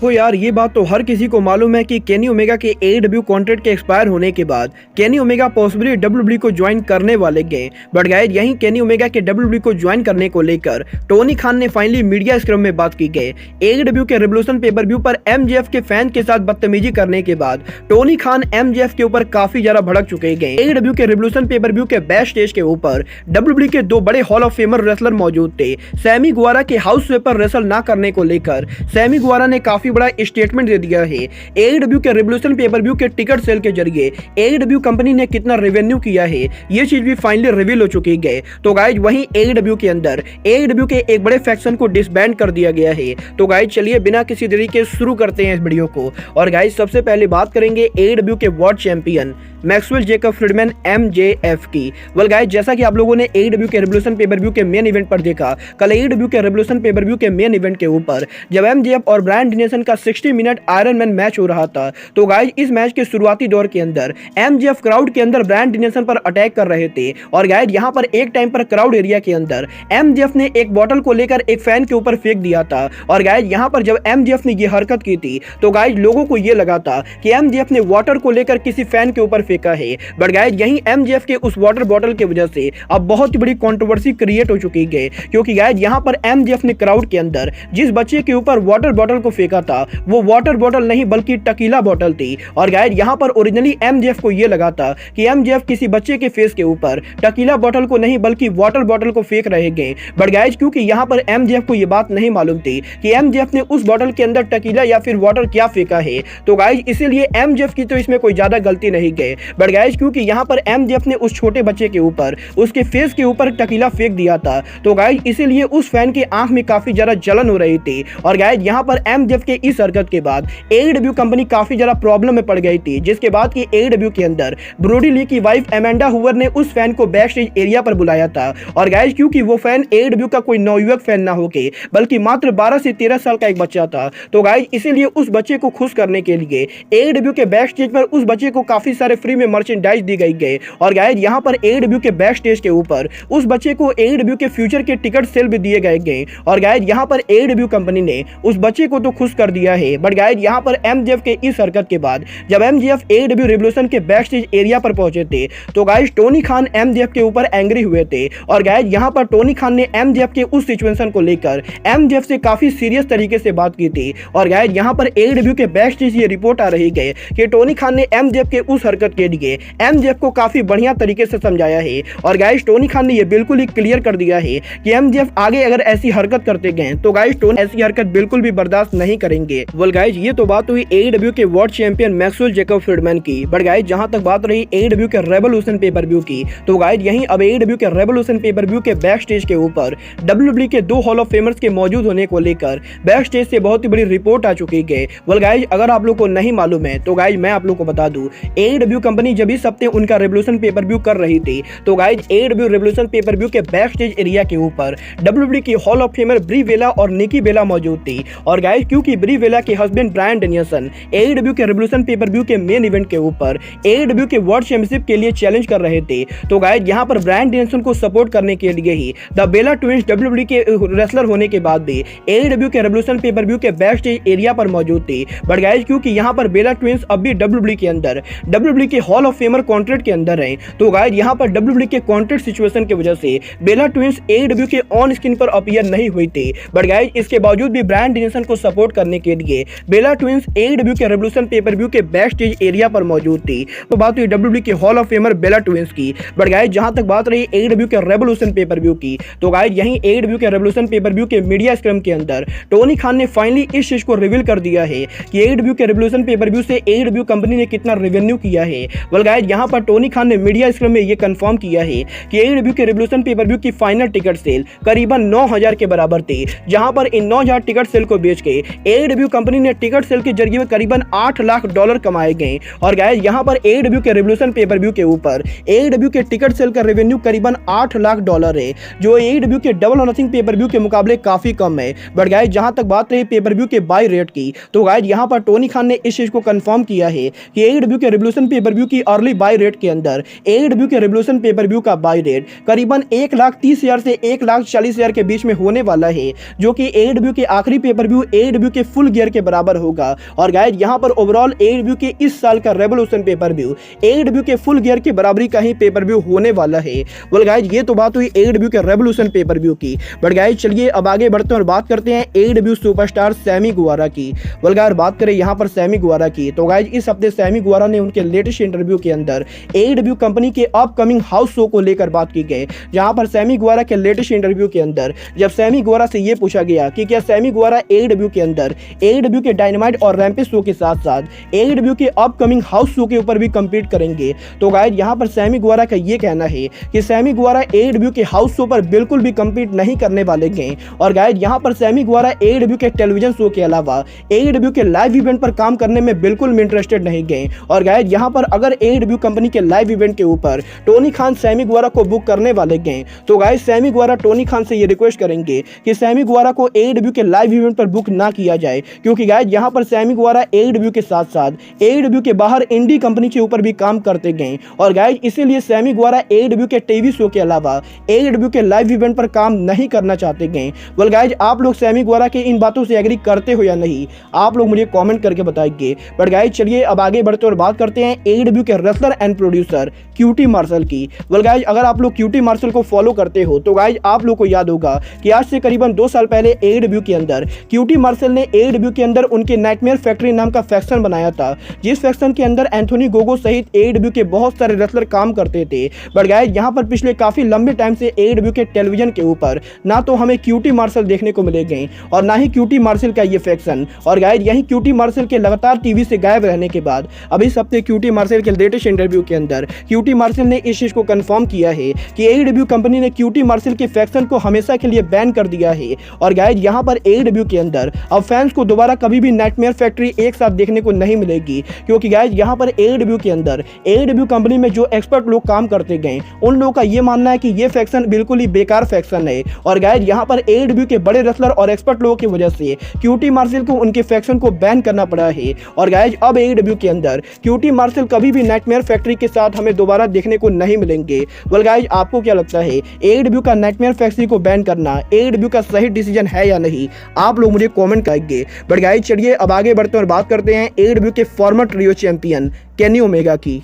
हो यार, ये बात तो हर किसी को मालूम है कि केनी ओमेगा के एडब्ल्यू कॉन्ट्रैक्ट के एक्सपायर होने के बाद केनी ओमेगा पॉसिबली डब्ल्यूडब्ल्यूई को ज्वाइन करने वाले गए। बट गाइस, यहीं केनी ओमेगा के डब्ल्यूडब्ल्यूई को ज्वाइन करने को लेकर टोनी खान ने फाइनली मीडिया स्क्रम में बात की गई। एडब्ल्यू के रेवोल्यूशन पेपर व्यू पर एमजेएफ के फैन के साथ बदतमीजी करने के बाद टोनी खान एमजेएफ के ऊपर काफी ज्यादा भड़क चुके गए। एडब्ल्यू के रेवोल्यूशन पेपर व्यू के बैक स्टेज के ऊपर डब्ल्यूडब्ल्यूई के दो बड़े हॉल ऑफ फेमर रेसलर मौजूद थे। सैमी गुवारा के हाउस स्वीपर रेसल ना करने को लेकर सैमी गुवारा ने काफी बड़ा स्टेटमेंट दे दिया है। एडब्ल्यू के रेवोल्यूशन पेपर व्यू के टिकट सेल के जरिए एडब्ल्यू कंपनी ने कितना रेवेन्यू किया है, ये चीज भी फाइनली रिवील हो चुकी है। तो गाइज, वहीं एडब्ल्यू के अंदर एडब्ल्यू के एक बड़े फैक्शन को डिसबैंड कर दिया गया है। तो गाइज, चलिए बिना किसी देरी के शुरू करते हैं इस वीडियो को। और गाइज, सबसे पहले बात करेंगे एडब्ल्यू के world champion Maxwell Jacob Friedman MJF की। वेल गाइज, जैसा कि आप लोगों ने एडब्ल्यू के रेवोल्यूशन पेपर व्यू के मेन इवेंट पर देखा, कल एडब्ल्यू के रेवोल्यूशन पेपर व्यू के मेन इवेंट के ऊपर जब एमजेएफ और ब्रायन डेनियल्सन का 60 मिनट आयरन मैन मैच हो रहा था, तो गाइज इस मैच के शुरुआती दौर के अंदर एमजेएफ क्राउड के अंदर ब्रायन डेनियल्सन पर अटैक कर रहे थे। और गाइज, यहां पर एक टाइम पर क्राउड एरिया के अंदर एमजेएफ ने एक बोतल को लेकर एक फैन के ऊपर फेंक दिया था। और गाइज, यहां पर जब एमजेएफ ने यह हरकत की थी, तो गाइज लोगों को यह लगा था कि एमजेएफ ने वाटर को लेकर किसी फैन के ऊपर फेंका है। बट गाइज, यहीं एमजेएफ के उस वाटर बॉटल की वजह से अब बहुत ही बड़ी कंट्रोवर्सी क्रिएट हो चुकी है, क्योंकि गाइज यहां पर एमजेएफ ने क्राउड के अंदर जिस बच्चे के ऊपर वाटर बॉटल को फेंका था, वो वाटर बॉटल नहीं बल्कि टकीला बॉटल थी। और गाइज, यहां पर ओरिजिनली एमजेएफ को यह लगा था कि एमजेएफ किसी बच्चे के फेस के ऊपर टकीला बॉटल को नहीं बल्कि वाटर बॉटल को फेंक रहे गए। बट गाइज, क्योंकि यहां पर एमजेएफ को यह बात नहीं मालूम थी कि एमजेएफ ने उस बॉटल के अंदर टकीला या फिर वाटर क्या फेंका है, तो गाइज इसीलिए एमजेएफ की तो इसमें कोई ज्यादा गलती नहीं गई। बट गाइज, क्योंकि यहां पर एमजेएफ ने उस छोटे बच्चे के ऊपर उसके फेस के ऊपर टकीला फेंक दिया था, तो गाइज इसीलिए उस फैन के आंख में काफी ज्यादा जलन हो रही थी। और गाइज, यहां पर एमजेएफ के इस हरकत के बाद एडब्ल्यू कंपनी काफी ज्यादा प्रॉब्लम में पड़ गई थी, जिसके बाद कि एडब्ल्यू के अंदर ब्रोडी ली की वाइफ एमेंडा हूवर ने उस फैन को बैक स्टेज एरिया पर बुलाया था। और गाइज, क्योंकि वो फैन एडब्ल्यू का कोई नवयुवक फैन ना होके बल्कि मात्र 12 से 13 साल का एक बच्चा था, तो गाइज इसीलिए उस बच्चे को खुश करने के लिए एडब्ल्यू के बैक स्टेज पर उस बच्चे को काफी सारे फ्री में मर्चेंडाइज दी गई। और गाइज, यहां पर एडब्ल्यू के बैक स्टेज के ऊपर उस बच्चे को एडब्ल्यू के फ्यूचर के टिकट सेल भी दिए गए। और गाइज, यहां पर एडब्ल्यू कंपनी ने उस बच्चे को तो खुश कर दिया है। बट गाइज, यहां पर एमजेएफ के इस हरकत के बाद जब एमजेएफ एडब्ल्यू रेवोल्यूशन के बैक स्टेज एरिया पर पहुंचे थे, तो गाइज टोनी खान एमजेएफ के ऊपर एंग्री हुए थे। और गाइज, यहां पर टोनी खान ने एमजेएफ के उस सिचुएशन को लेकर एमजेएफ से काफी सीरियस तरीके से बात की थी। और गाइज, यहां पर एडब्ल्यू के बैक स्टेज ये रिपोर्ट आ रही है कि टोनी खान ने एमजेएफ के उस हरकत के लिए एमजेएफ को काफी बढ़िया तरीके से समझाया है। और गाइज, टोनी खान ने यह बिल्कुल ही क्लियर कर दिया है कि एमजेएफ आगे अगर ऐसी हरकत करते गए तो गाइज टोनी ऐसी हरकत बिल्कुल भी बर्दाश्त नहीं करेंगे। वेल गाइज, ये तो बात हुई एडब्ल्यू के world champion Maxwell Jacob Friedman की। बट गाइज, जहां तक बात रही एडब्ल्यू के रेवोल्यूशन पेपर व्यू की, तो गाइज यहीं अब एडब्ल्यू के रेवोल्यूशन पेपर व्यू के बैक स्टेज के ऊपर डब्ल्यूडब्ल्यूई के दो हॉल ऑफ फेमर्स के मौजूद होने को लेकर बैक स्टेज से बहुत ही बड़ी रिपोर्ट आ चुकी है। वेल गाइज, अगर आप लोग को नहीं मालूम है तो गाइज मैं आप लोग को बता दूं, एडब्ल्यू कंपनी जब इस हफ्ते उनका रेवोल्यूशन पेपर व्यू कर रही थी, तो गाइज एडब्ल्यू रेवोल्यूशन पेपर व्यू के बैक स्टेज एरिया के ऊपर डब्ल्यूडब्ल्यूई की हॉल ऑफ फेमर ब्री बेला और निकी बेला मौजूद थी। और गाइज, क्योंकि ब्री बेला के हस्बैंड ब्रायन डेनियल्सन एडब्ल्यू के रेवोल्यूशन पेपर व्यू के मेन इवेंट के ऊपर एडब्ल्यू के वर्ल्ड चैंपियनशिप के लिए चैलेंज कर रहे थे, तो गाइज यहां पर ब्रायन डेनियल्सन को सपोर्ट करने के लिए ही द बेला ट्विंस डब्ल्यूडब्ल्यूई के रेसलर होने के बाद भी एडब्ल्यू के रेवोल्यूशन पेपर व्यू के बैक स्टेज एरिया पर मौजूद थी। बट गाइज, क्योंकि यहां पर बेला ट्विंस अब भी डब्ल्यूडब्ल्यूई के अंदर डब्ल्यूडब्ल्यूई के हॉल ऑफ फेमर कॉन्ट्रैक्ट के अंदर है, तो गाइज यहां पर डब्ल्यूडब्ल्यूई के कॉन्ट्रैक्ट सिचुएशन की वजह से बेला ट्विंस एडब्ल्यू के ऑन स्क्रीन पर अपीयर नहीं हुई थी। बट गाइज, इसके बावजूद भी ब्रायन डेनियल्सन को सपोर्ट करने के लिए बेला ट्विंस एडब्ल्यू के रेवोल्यूशन पेपर व्यू के बैक स्टेज एरिया पर मौजूद थी। तो बात हुई डब्ल्यूडब्ल्यूई के hall of famer Bella Twins की। बट गाइज, जहां तक बात रही एडब्ल्यू के रेवोल्यूशन पेपर व्यू की, तो गाइज यहीं एडब्ल्यू के रेवोल्यूशन पेपर व्यू के मीडिया स्क्रम के अंदर टोनी खान ने फाइनली इस चीज को रिवील कर दिया है कि एडब्ल्यू के रेवोल्यूशन पेपर व्यू से एडब्ल्यू कंपनी ने कितना रेवेन्यू किया है। वेल गाइज, यहां पर टोनी खान ने मीडिया स्क्रम में यह कंफर्म किया है कि एडब्ल्यू के रेवोल्यूशन पेपर व्यू की फाइनल टिकट सेल करीबन 9000 के बराबर थी, जहां पर इन 9000 टिकट सेल को बेच के एडब्ल्यू कंपनी ने टिकट सेल के जरिए करीबन $8 लाख कमाए गए। और गाइस, यहां पर एडब्ल्यू के रेवोल्यूशन पेपर व्यू के ऊपर एडब्ल्यू के टिकट सेल का रेवेन्यू करीबन $8 लाख है, जो एडब्ल्यू के डबल और नथिंग पेपर व्यू के मुकाबले काफी कम है। बट गाइस, जहां तक बात रही पेपर व्यू के बाय रेट की, तो गाइस यहां पर टोनी खान ने इस चीज को कंफर्म किया है कि एडब्ल्यू के रेवोल्यूशन पेपर व्यू की अर्ली बाय रेट के अंदर एडब्ल्यू के रेवोल्यूशन पेपर व्यू का बाय रेट करीबन 1,30,000 से 1,40,000 के बीच में होने वाला है, जो कि एडब्ल्यू के आखिरी पेपर व्यू एडब्ल्यू के फुल गियर के बराबर होगा। और गाइस यहाँ पर ओवरऑल AEW के इस साल का रेवोल्यूशन पेपर व्यू AEW के फुल गियर की बराबरी का ही पेपर व्यू होने वाला है। वेल गाइस ये तो बात हुई AEW के रेवोल्यूशन पेपर व्यू की। बट गाइस चलिए अब आगे बढ़ते हैं और बात करते हैं AEW सुपरस्टार सैमी गुवारा की। वेल गाइस बात करें यहाँ पर सैमी गुवारा की तो गाइस इस हफ्ते सैमी गुवारा ने उनके लेटेस्ट इंटरव्यू के अंदर AEW कंपनी के अपकमिंग हाउस शो को लेकर बात की गई। जहां पर सैमी गुवारा के लेटेस्ट इंटरव्यू के अंदर जब सैमी गुवारा से ये पूछा गया कि क्या सैमी गुवारा AEW के अंदर AEW के डायनामाइट और रैम्पेज शो के साथ साथ AEW के अपकमिंग हाउस शो के ऊपर भी कम्पीट करेंगे, तो गाइस यहाँ पर सैमी गुवारा का ये कहना है कि सैमी गुवारा AEW के हाउस शो पर बिल्कुल भी कम्पीट नहीं करने वाले हैं। और गाइस यहाँ पर सैमी गुवारा AEW के टेलीविजन शो के अलावा AEW के लाइव इवेंट पर काम करने में बिल्कुल भी इंटरेस्टेड नहीं गए। और गाइस यहाँ पर अगर AEW कंपनी के लाइव इवेंट के ऊपर टोनी खान सैमी गुवारा को बुक करने वाले गए तो गाइस सैमी गुवारा टोनी खान से ये रिक्वेस्ट करेंगे कि सैमी गुवारा को AEW के लाइव इवेंट पर बुक ना किया जाए, क्योंकि गाइस यहाँ पर सैमी गुवारा AEW के साथ साथ AEW के बाहर इंडी कंपनी के ऊपर भी काम करते गए। और गाइस इसीलिए सैमी गुवारा AEW के टीवी शो के अलावा AEW के लाइव इवेंट पर काम नहीं करना चाहते गए। वेल गाइस आप लोग सैमी गुवारा के इन बातों से एग्री करते हो या नहीं, आप लोग मुझे कमेंट करके बताइए। बट गाइस चलिए अब आगे बढ़ते और बात करते हैं AEW के wrestler and producer QT Marshall की। वेल गाइस अगर आप लोग QT मार्शल को फॉलो करते हो तो गाइस आप लोग को याद होगा कि आज से करीबन 2 साल पहले AEW के अंदर QT मार्शल ने AEW के अंदर उनके नाइटमेयर फैक्ट्री नाम का फैक्शन बनाया था, जिस फैक्शन के अंदर एंथोनी गोगो सहित AEW के बहुत सारे रेसलर काम करते थे। बट गाइस यहाँ पर पिछले काफी लंबे टाइम से AEW के टेलीविजन के ऊपर ना तो हमें QT मार्शल देखने को मिलेंगे और ना ही QT मार्शल का ये फैक्शन। और गाइस यही QT मार्शल के लगातार टीवी से गायब रहने के बाद अब इस हफ्ते QT मार्शल के लेटेस्ट इंटरव्यू के अंदर QT मार्शल ने इस चीज को कंफर्म किया है कि AEW कंपनी ने QT मार्शल के फैक्शन को हमेशा के लिए बैन कर दिया है। और गाइस यहाँ पर AEW के अंदर अब फैंस को दोबारा कभी भी नाइटमेयर फैक्ट्री एक साथ देखने को नहीं मिलेगी, क्योंकि गाइस यहाँ पर AEW के अंदर AEW कंपनी में जो एक्सपर्ट लोग काम करते गए उन लोगों का ये मानना है कि ये फैक्शन बिल्कुल ही बेकार फैक्शन है। और गाइस यहाँ पर AEW के बड़े रेसलर और एक्सपर्ट लोगों की वजह से QT मार्शल को उनके फैक्शन को बैन करना पड़ा है। और गाइस अब AEW के अंदर QT मार्शल कभी भी नाइटमेयर फैक्ट्री के साथ हमें दोबारा देखने को नहीं मिलेंगे। वेल गाइस आपको क्या लगता है AEW का नाइटमेयर फैक्ट्री को बैन करना AEW का सही डिसीजन है या नहीं, आप लोग मुझे कमेंट करेंगे। बट गाइस चलिए अब आगे बढ़ते हैं और बात करते हैं AEW के farmer trio champion Kenny Omega की।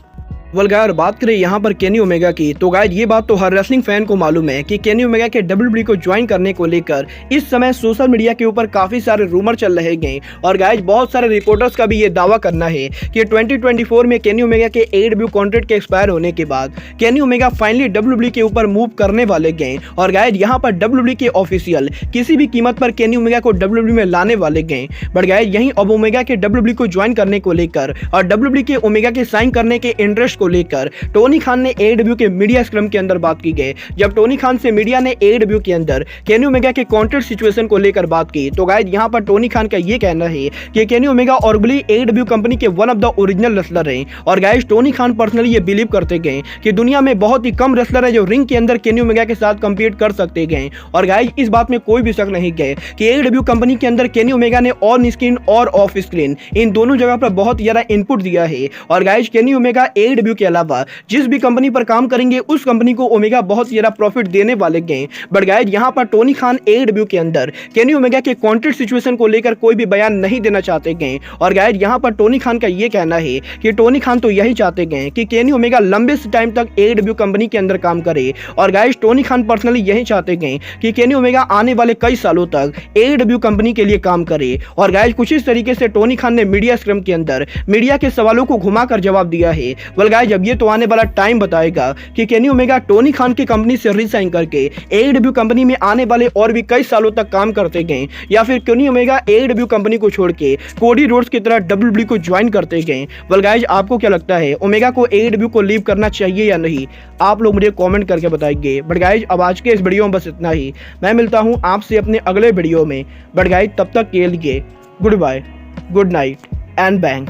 वेल गाइस बात करें यहाँ पर केनी ओमेगा की तो गाइस ये बात तो हर रेसलिंग फैन को मालूम है कि केनी ओमेगा के WWE को ज्वाइन करने को लेकर इस समय सोशल मीडिया के ऊपर काफी सारे रूमर चल रहे हैं। और गाइस बहुत सारे रिपोर्टर्स का भी ये दावा करना है कि 2024 में केनी ओमेगा के AEW कॉन्ट्रैक्ट के एक्सपायर होने के बाद केनी ओमेगा फाइनली WWE के ऊपर मूव करने वाले गए। और गाइस यहाँ पर WWE के ऑफिशियल किसी भी कीमत पर केनी ओमेगा को WWE में लाने वाले गए। बट गाइस यहीं अब ओमेगा के WWE को ज्वाइन करने को लेकर और WWE के ओमेगा के साइन करने के इंटरेस्ट को लेकर टोनी खान ने AEW के मीडिया स्क्रम के अंदर बात की गई। जब टोनी खान से मीडिया ने AEW के अंदर केनी ओमेगा के कॉन्ट्रैक्ट सिचुएशन को लेकर बात की तो गाइस यहां पर टोनी खान का ये कहना है कि केनी ओमेगा ऑर्गुली AEW कंपनी के one of the original wrestler हैं। और गाइस टोनी खान पर्सनली ये बिलीव करते गए कि दुनिया में बहुत ही कम रेसलर है जो रिंग के अंदर केनी ओमेगा के साथ कंपीट कर सकते गए। और गाइस इस बात में कोई भी शक नहीं गए कि AEW कंपनी के अंदर केनी ओमेगा ने ऑन स्क्रीन और ऑफ स्क्रीन इन दोनों जगह पर बहुत ज्यादा इनपुट दिया है। और गाइस केनी ओमेगा AEW के अलावा जिस भी कंपनी पर काम करेंगे उस कंपनी को ओमेगा बहुत ज्यादा प्रॉफिट देने वाले गए। बट गाइस यहां पर टोनी खान AEW के अंदर केनी ओमेगा के कॉन्ट्रैक्ट सिचुएशन को लेकर कोई भी बयान नहीं देना चाहते गए। और गाइस यहां पर टोनी खान का ये कहना है कि टोनी खान तो यही चाहते गए कि केनी ओमेगा लंबे टाइम तक AEW कंपनी के अंदर काम करे। और गाइस टोनी खान पर्सनली यही चाहते गए कि केनी ओमेगा आने वाले कई सालों तक AEW कंपनी के लिए काम करे। और गाइस कुछ इस तरीके से टोनी खान ने मीडिया स्क्रम के अंदर मीडिया के सवालों को घुमाकर जवाब दिया है। वेल गाइस अब ये तो आने वाला टाइम बताएगा कि केनी ओमेगा टोनी खान की कंपनी से रिसाइन करके AEW कंपनी में आने वाले और भी कई सालों तक काम करते गए या फिर केनी ओमेगा AEW कंपनी को छोड़ के कोडी रोड्स की तरह WWE को ज्वाइन करते गए। वेल गाइस आपको क्या लगता है ओमेगा को AEW को लीव करना चाहिए या नहीं, आप लोग मुझे कमेंट करके बताइए। बट गाइस अब आज के इस वीडियो में बस इतना ही, मैं मिलता हूं आपसे अपने अगले वीडियो में। बट गाइस तब तक के लिए goodbye, good night and bang.